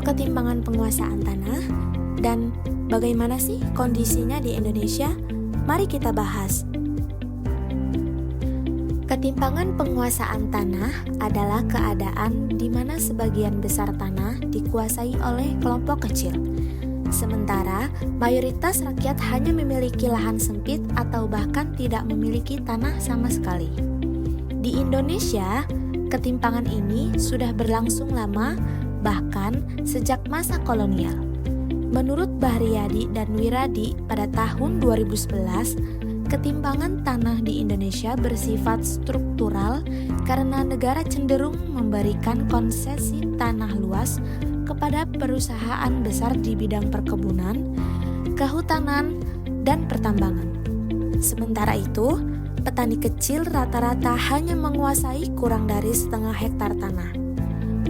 ketimpangan penguasaan tanah? Dan bagaimana sih kondisinya di Indonesia? Mari kita bahas. Ketimpangan penguasaan tanah adalah keadaan di mana sebagian besar tanah dikuasai oleh kelompok kecil. Sementara mayoritas rakyat hanya memiliki lahan sempit atau bahkan tidak memiliki tanah sama sekali. Di Indonesia, ketimpangan ini sudah berlangsung lama, bahkan sejak masa kolonial. Menurut Bahriyadi dan Wiradi pada tahun 2011, ketimpangan tanah di Indonesia bersifat struktural karena negara cenderung memberikan konsesi tanah luas kepada perusahaan besar di bidang perkebunan, kehutanan, dan pertambangan. Sementara itu, petani kecil rata-rata hanya menguasai kurang dari setengah hektar tanah.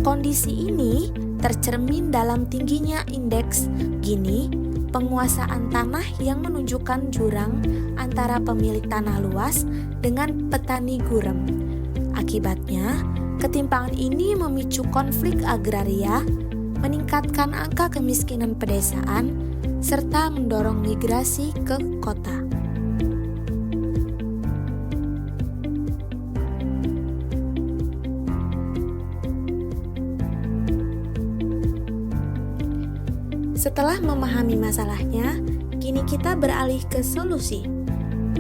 Kondisi ini tercermin dalam tingginya indeks Gini, penguasaan tanah yang menunjukkan jurang antara pemilik tanah luas dengan petani gurem. Akibatnya, ketimpangan ini memicu konflik agraria, meningkatkan angka kemiskinan pedesaan, serta mendorong migrasi ke kota. Setelah memahami masalahnya, kini kita beralih ke solusi.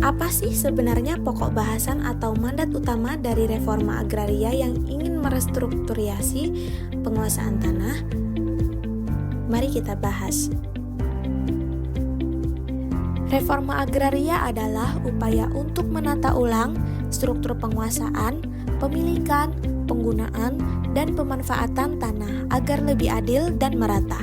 Apa sih sebenarnya pokok bahasan atau mandat utama dari reforma agraria yang ingin merestrukturisasi penguasaan tanah? Mari kita bahas. Reforma agraria adalah upaya untuk menata ulang struktur penguasaan, pemilikan, penggunaan, dan pemanfaatan tanah agar lebih adil dan merata.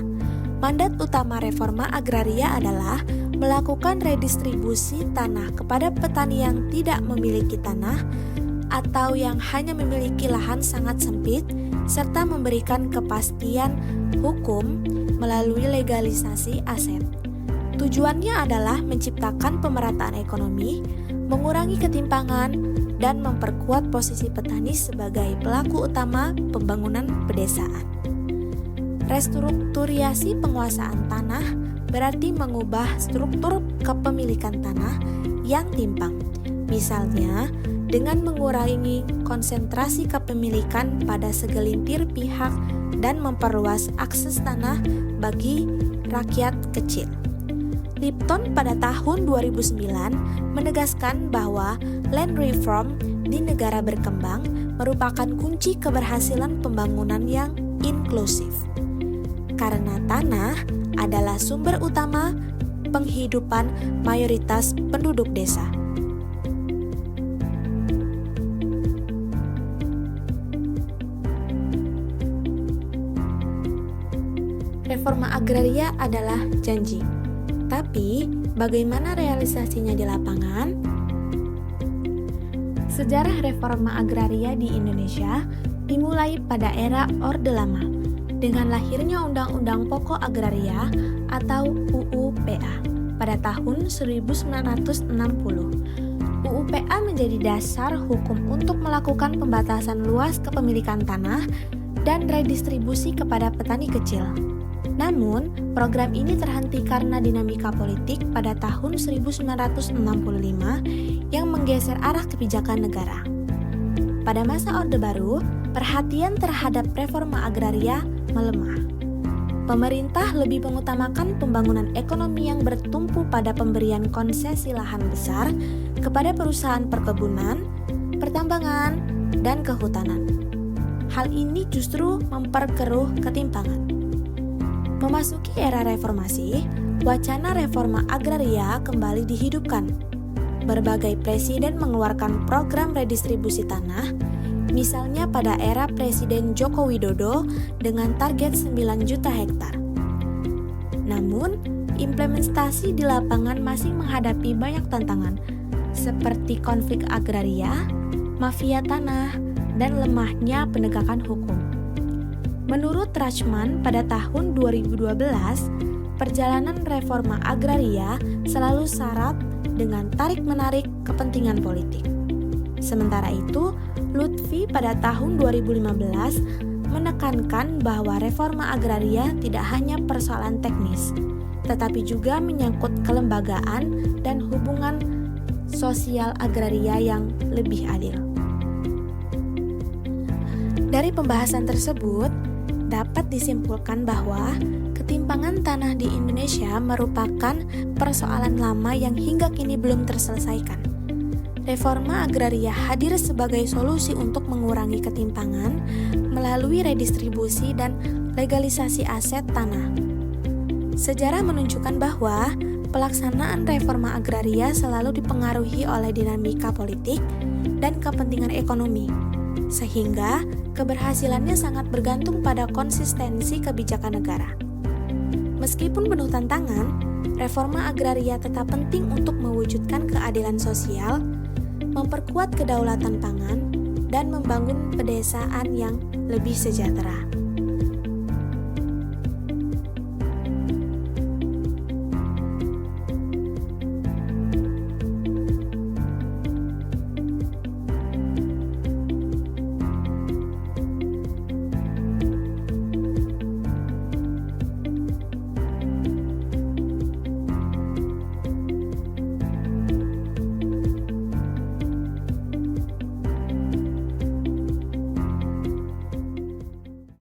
Mandat utama reforma agraria adalah melakukan redistribusi tanah kepada petani yang tidak memiliki tanah atau yang hanya memiliki lahan sangat sempit, serta memberikan kepastian hukum melalui legalisasi aset. Tujuannya adalah menciptakan pemerataan ekonomi, mengurangi ketimpangan, dan memperkuat posisi petani sebagai pelaku utama pembangunan pedesaan. Restrukturisasi penguasaan tanah berarti mengubah struktur kepemilikan tanah yang timpang. Misalnya, dengan mengurangi konsentrasi kepemilikan pada segelintir pihak dan memperluas akses tanah bagi rakyat kecil. Lipton pada tahun 2009 menegaskan bahwa land reform di negara berkembang merupakan kunci keberhasilan pembangunan yang inklusif. Karena tanah adalah sumber utama penghidupan mayoritas penduduk desa. Reforma agraria adalah janji. Tapi, bagaimana realisasinya di lapangan? Sejarah reforma agraria di Indonesia dimulai pada era Orde Lama dengan lahirnya Undang-Undang Pokok Agraria atau UU-PA pada tahun 1960. UU-PA menjadi dasar hukum untuk melakukan pembatasan luas kepemilikan tanah dan redistribusi kepada petani kecil. Namun, program ini terhenti karena dinamika politik pada tahun 1965 yang menggeser arah kebijakan negara. Pada masa Orde Baru, perhatian terhadap reforma agraria melemah. Pemerintah lebih mengutamakan pembangunan ekonomi yang bertumpu pada pemberian konsesi lahan besar kepada perusahaan perkebunan, pertambangan, dan kehutanan. Hal ini justru memperkeruh ketimpangan. Memasuki era reformasi, wacana reforma agraria kembali dihidupkan. Berbagai presiden mengeluarkan program redistribusi tanah, misalnya pada era Presiden Joko Widodo dengan target 9 juta hektar. Namun, implementasi di lapangan masih menghadapi banyak tantangan, seperti konflik agraria, mafia tanah, dan lemahnya penegakan hukum. Menurut Rachman pada tahun 2012, perjalanan reforma agraria selalu syarat dengan tarik-menarik kepentingan politik. Sementara itu, Lutfi pada tahun 2015 menekankan bahwa reforma agraria tidak hanya persoalan teknis, tetapi juga menyangkut kelembagaan dan hubungan sosial agraria yang lebih adil. Dari pembahasan tersebut, dapat disimpulkan bahwa ketimpangan tanah di Indonesia merupakan persoalan lama yang hingga kini belum terselesaikan. Reforma agraria hadir sebagai solusi untuk mengurangi ketimpangan melalui redistribusi dan legalisasi aset tanah. Sejarah menunjukkan bahwa pelaksanaan reforma agraria selalu dipengaruhi oleh dinamika politik dan kepentingan ekonomi, sehingga keberhasilannya sangat bergantung pada konsistensi kebijakan negara. Meskipun penuh tantangan, reforma agraria tetap penting untuk mewujudkan keadilan sosial, memperkuat kedaulatan pangan, dan membangun pedesaan yang lebih sejahtera.